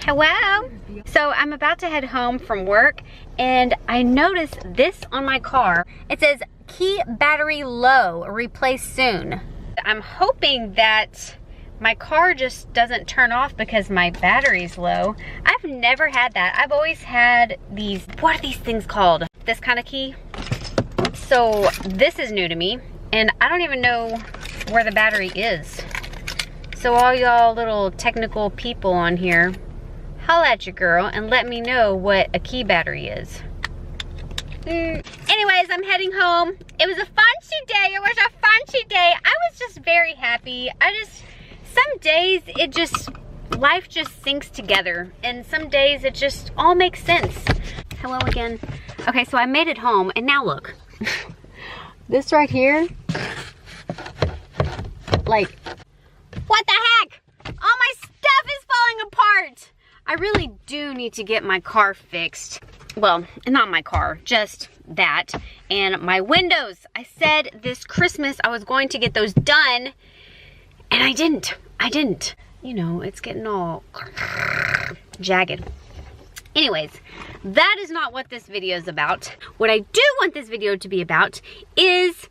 Hello. So I'm about to head home from work and I noticed this on my car. It says key battery low, replace soon. I'm hoping that my car just doesn't turn off because my battery's low. I've never had that. I've always had these, what are these things called? This kind of key. So this is new to me and I don't even know where the battery is. So all y'all little technical people on here, holla at your girl and let me know what a key battery is. Anyways, I'm heading home. It was a funchy day. It was a funchy day. I was just very happy. Some days life just sinks together and some days it just all makes sense. Hello again. Okay, so I made it home and now look. This right here, like, what the heck? All my stuff is falling apart. I really do need to get my car fixed. Well, not my car, just that. And my windows. I said this Christmas I was going to get those done and I didn't. You know, it's getting all jagged. Anyways, that is not what this video is about. What I do want this video to be about is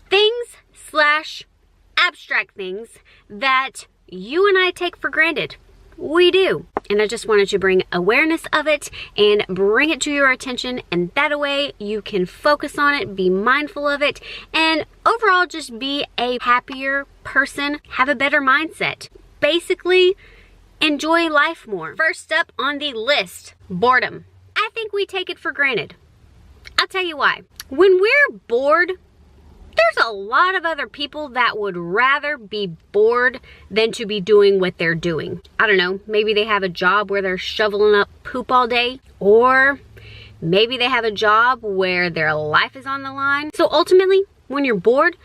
things/abstract things that you and I take for granted. We do. And I just wanted to bring awareness of it and bring it to your attention, and that way you can focus on it, be mindful of it, and overall just be a happier person, have a better mindset. Basically, enjoy life more. First up on the list, boredom. I think we take it for granted. I'll tell you why. When we're bored, there's a lot of other people that would rather be bored than to be doing what they're doing. I don't know, maybe they have a job where they're shoveling up poop all day, or maybe they have a job where their life is on the line. So ultimately, when you're bored,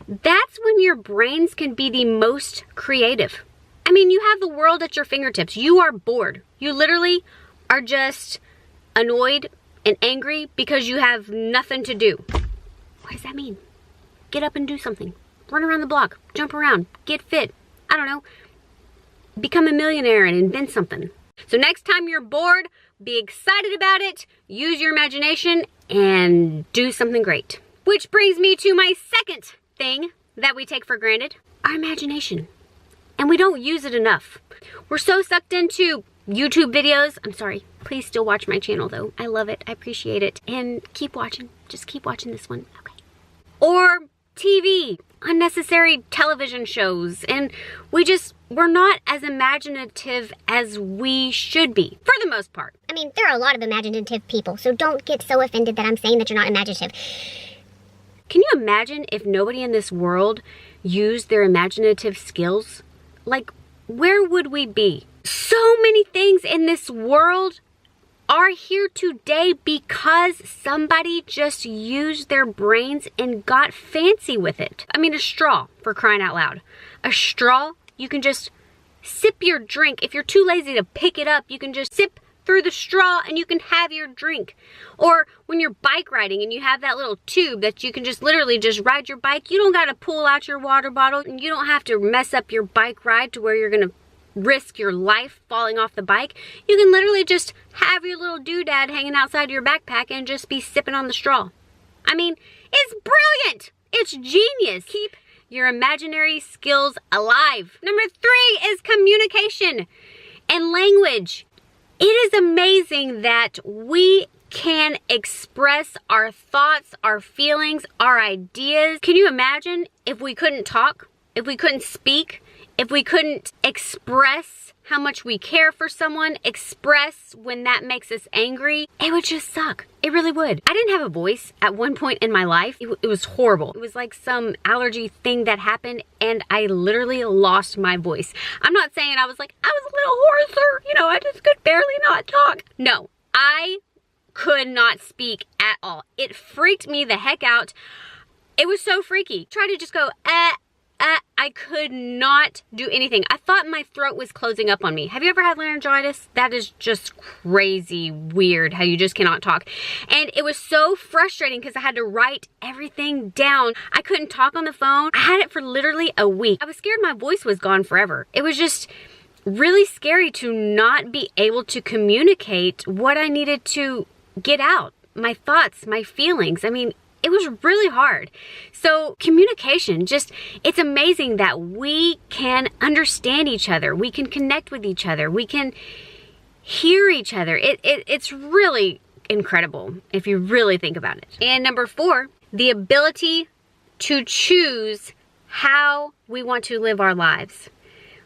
that's when your brains can be the most creative. I mean, you have the world at your fingertips. You are bored. You literally are just annoyed and angry because you have nothing to do. What does that mean? Get up and do something. Run around the block. Jump around. Get fit. I don't know. Become a millionaire and invent something. So next time you're bored, be excited about it, use your imagination, and do something great. Which brings me to my second thing that we take for granted, our imagination. And we don't use it enough. We're so sucked into YouTube videos. I'm sorry. Please still watch my channel though. I love it. I appreciate it. And keep watching. Just keep watching this one. Okay. Or TV, unnecessary television shows, and we're not as imaginative as we should be, for the most part. I mean, there are a lot of imaginative people, so don't get so offended that I'm saying that you're not imaginative. Can you imagine if nobody in this world used their imaginative skills? Like, where would we be? So many things in this world are here today because somebody just used their brains and got fancy with it. I mean, a straw, for crying out loud. A straw, you can just sip your drink. If you're too lazy to pick it up, you can just sip through the straw and you can have your drink. Or when you're bike riding and you have that little tube that you can just literally just ride your bike, you don't gotta pull out your water bottle and you don't have to mess up your bike ride to where you're gonna risk your life falling off the bike. You can literally just have your little doodad hanging outside your backpack and just be sipping on the straw. I mean, it's brilliant. It's genius. Keep your imaginary skills alive. Number 3 is communication and language. It is amazing that we can express our thoughts, our feelings, our ideas. Can you imagine if we couldn't talk, if we couldn't speak, if we couldn't express how much we care for someone, express when that makes us angry? It would just suck. It really would. I didn't have a voice at one point in my life. It was horrible. It was like some allergy thing that happened and I literally lost my voice. I'm not saying I was like, I was a little hoarser, you know, I just could barely not talk. No, I could not speak at all. It freaked me the heck out. It was so freaky. Try to just go, I could not do anything. I thought my throat was closing up on me. Have you ever had laryngitis? That is just crazy weird how you just cannot talk. And it was so frustrating because I had to write everything down. I couldn't talk on the phone. I had it for literally a week. I was scared my voice was gone forever. It was just, really scary to not be able to communicate what I needed to get out, my thoughts, my feelings. I mean, it was really hard. So communication, it's amazing that we can understand each other. We can connect with each other. We can hear each other. It's really incredible if you really think about it. And number 4, the ability to choose how we want to live our lives.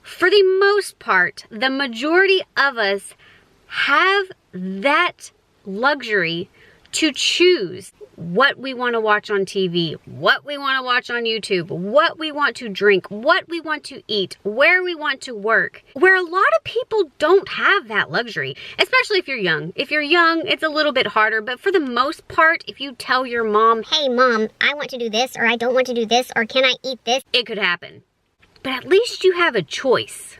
For the most part, the majority of us have that luxury to choose what we want to watch on TV, what we want to watch on YouTube, what we want to drink, what we want to eat, where we want to work, where a lot of people don't have that luxury, especially if you're young. If you're young, it's a little bit harder, but for the most part, if you tell your mom, hey mom, I want to do this, or I don't want to do this, or can I eat this? It could happen. But at least you have a choice.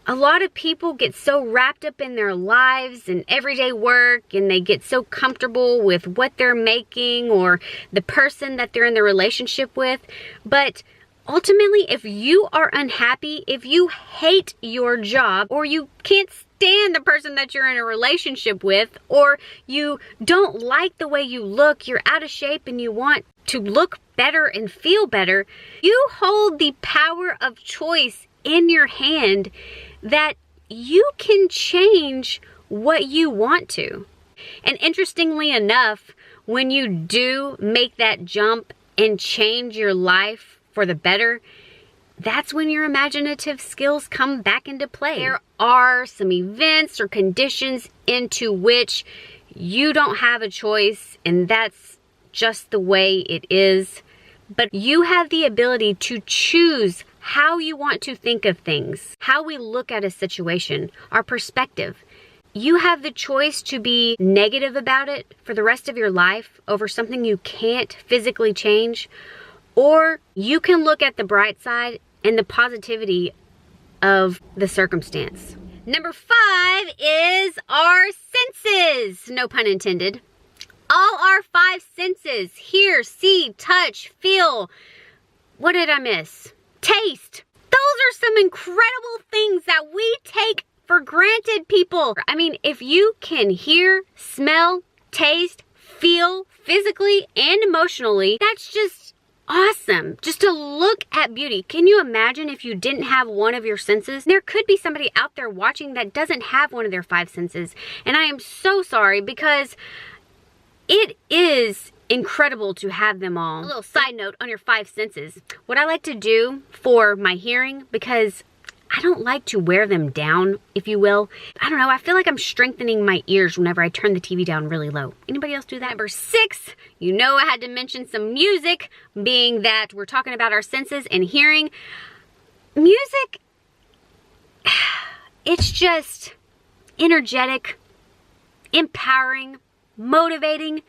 A lot of people get so wrapped up in their lives and everyday work, and they get so comfortable with what they're making or the person that they're in the relationship with. But ultimately, if you are unhappy, if you hate your job, or you can't stand the person that you're in a relationship with, or you don't like the way you look, you're out of shape and you want to look better and feel better, you hold the power of choice in your hand that you can change what you want to. And interestingly enough, when you do make that jump and change your life for the better, that's when your imaginative skills come back into play. There are some events or conditions into which you don't have a choice, and that's just the way it is. But you have the ability to choose how you want to think of things, how we look at a situation, our perspective. You have the choice to be negative about it for the rest of your life over something you can't physically change, or you can look at the bright side and the positivity of the circumstance. Number 5 is our senses, no pun intended. All our 5 senses, hear, see, touch, feel. What did I miss? Taste. Those are some incredible things that we take for granted, people. I mean, if you can hear, smell, taste, feel physically and emotionally, that's just awesome. Just to look at beauty. Can you imagine if you didn't have one of your senses? There could be somebody out there watching that doesn't have one of their 5 senses. And I am so sorry, because it is incredible to have them all. A little side note on your 5 senses. What I like to do for my hearing, because I don't like to wear them down, if you will. I don't know, I feel like I'm strengthening my ears whenever I turn the TV down really low. Anybody else do that? Number 6, you know I had to mention some music, being that we're talking about our senses and hearing. Music, it's just energetic, empowering, motivating.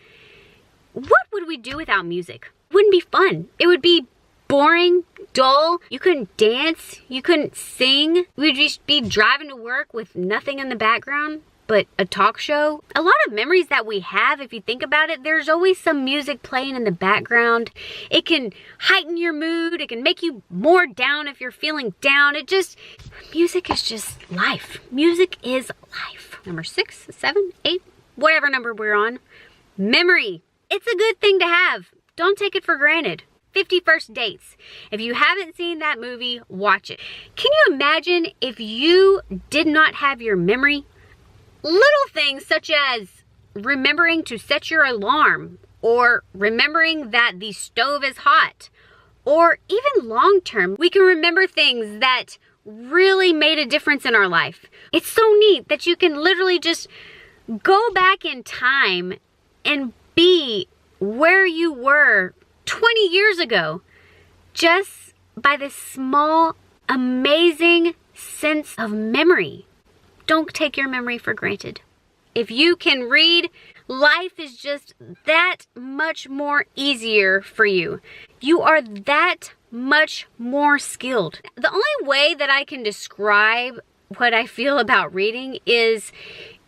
What would we do without music? It wouldn't be fun. It would be boring, dull. You couldn't dance. You couldn't sing. We'd just be driving to work with nothing in the background but a talk show. A lot of memories that we have, if you think about it, there's always some music playing in the background. It can heighten your mood. It can make you more down if you're feeling down. Music is just life. Music is life. Number 6, 7, 8, whatever number we're on. Memory. It's a good thing to have. Don't take it for granted. 50 First Dates. If you haven't seen that movie, watch it. Can you imagine if you did not have your memory? Little things such as remembering to set your alarm, or remembering that the stove is hot, or even long term, we can remember things that really made a difference in our life. It's so neat that you can literally just go back in time and be where you were 20 years ago, just by this small, amazing sense of memory. Don't take your memory for granted. If you can read, life is just that much more easier for you. You are that much more skilled. The only way that I can describe what I feel about reading is,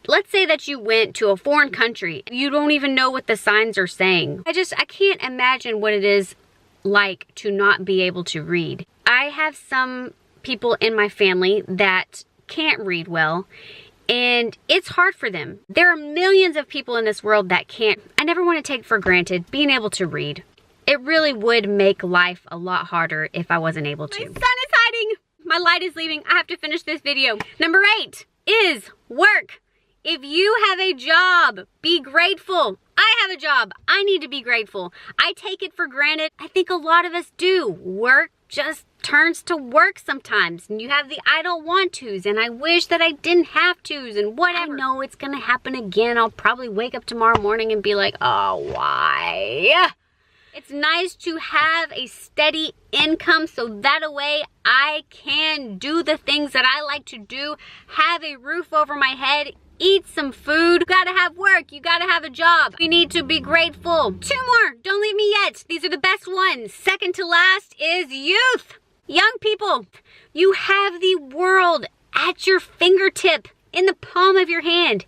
let's say that you went to a foreign country. You don't even know what the signs are saying. I can't imagine what it is like to not be able to read. I have some people in my family that can't read well, and it's hard for them. There are millions of people in this world that can't. I never want to take for granted being able to read. It really would make life a lot harder if I wasn't able to. My sun is hiding. My light is leaving. I have to finish this video. Number 8 is work. If you have a job, be grateful. I have a job. I need to be grateful. I take it for granted. I think a lot of us do. Work just turns to work sometimes, and you have the I don't want to's, and I wish that I didn't have to's, and whatever. I know it's gonna happen again. I'll probably wake up tomorrow morning and be like, oh, why? It's nice to have a steady income so that a way I can do the things that I like to do, have a roof over my head, eat some food. You gotta have work, you gotta have a job. We need to be grateful. 2 more, don't leave me yet. These are the best ones. Second to last is youth. Young people, you have the world at your fingertip, in the palm of your hand.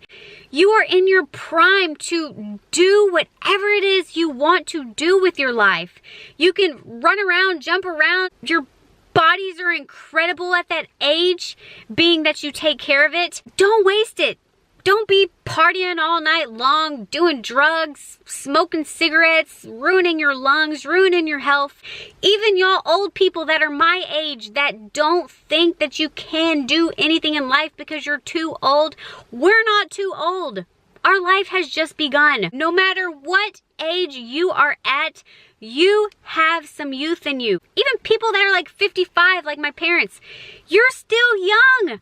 You are in your prime to do whatever it is you want to do with your life. You can run around, jump around. Your bodies are incredible at that age, being that you take care of it. Don't waste it. Don't be partying all night long, doing drugs, smoking cigarettes, ruining your lungs, ruining your health. Even y'all old people that are my age that don't think that you can do anything in life because you're too old, we're not too old. Our life has just begun. No matter what age you are at, you have some youth in you. Even people that are like 55, like my parents, you're still young.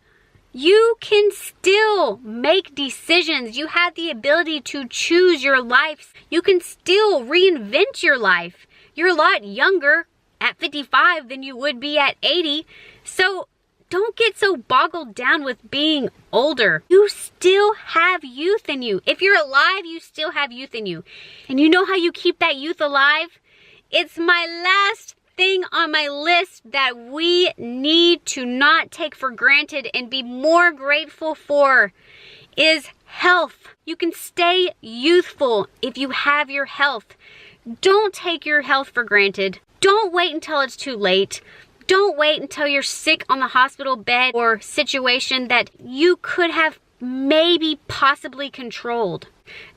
You can still make decisions. You have the ability to choose your life. You can still reinvent your life. You're a lot younger at 55 than you would be at 80. So don't get so boggled down with being older. You still have youth in you. If you're alive, you still have youth in you. And you know how you keep that youth alive? It's my last thing on my list that we need to not take for granted and be more grateful for is health. You can stay youthful if you have your health. Don't take your health for granted. Don't wait until it's too late. Don't wait until you're sick on the hospital bed or situation that you could have maybe possibly controlled.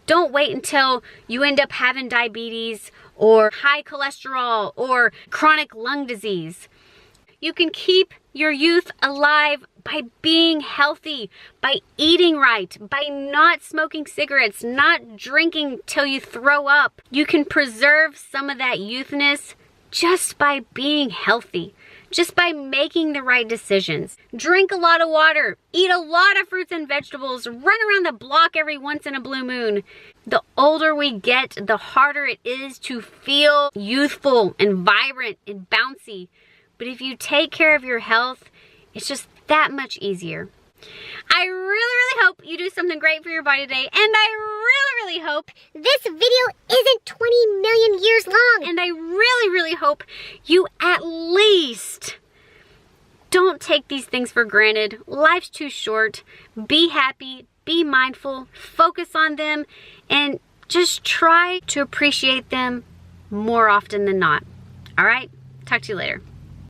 Don't wait until you end up having diabetes or high cholesterol or chronic lung disease. You can keep your youth alive by being healthy, by eating right, by not smoking cigarettes, not drinking till you throw up. You can preserve some of that youthness just by being healthy, just by making the right decisions. Drink a lot of water, eat a lot of fruits and vegetables, run around the block every once in a blue moon. The older we get, the harder it is to feel youthful and vibrant and bouncy. But if you take care of your health, it's just that much easier. I really hope you do something great for your body today, and I really hope This video isn't 20 million years long. and I really hope you at least don't take these things for granted. Life's too short. Be happy, be mindful, focus on them, and just try to appreciate them more often than not. All right? Talk to you later.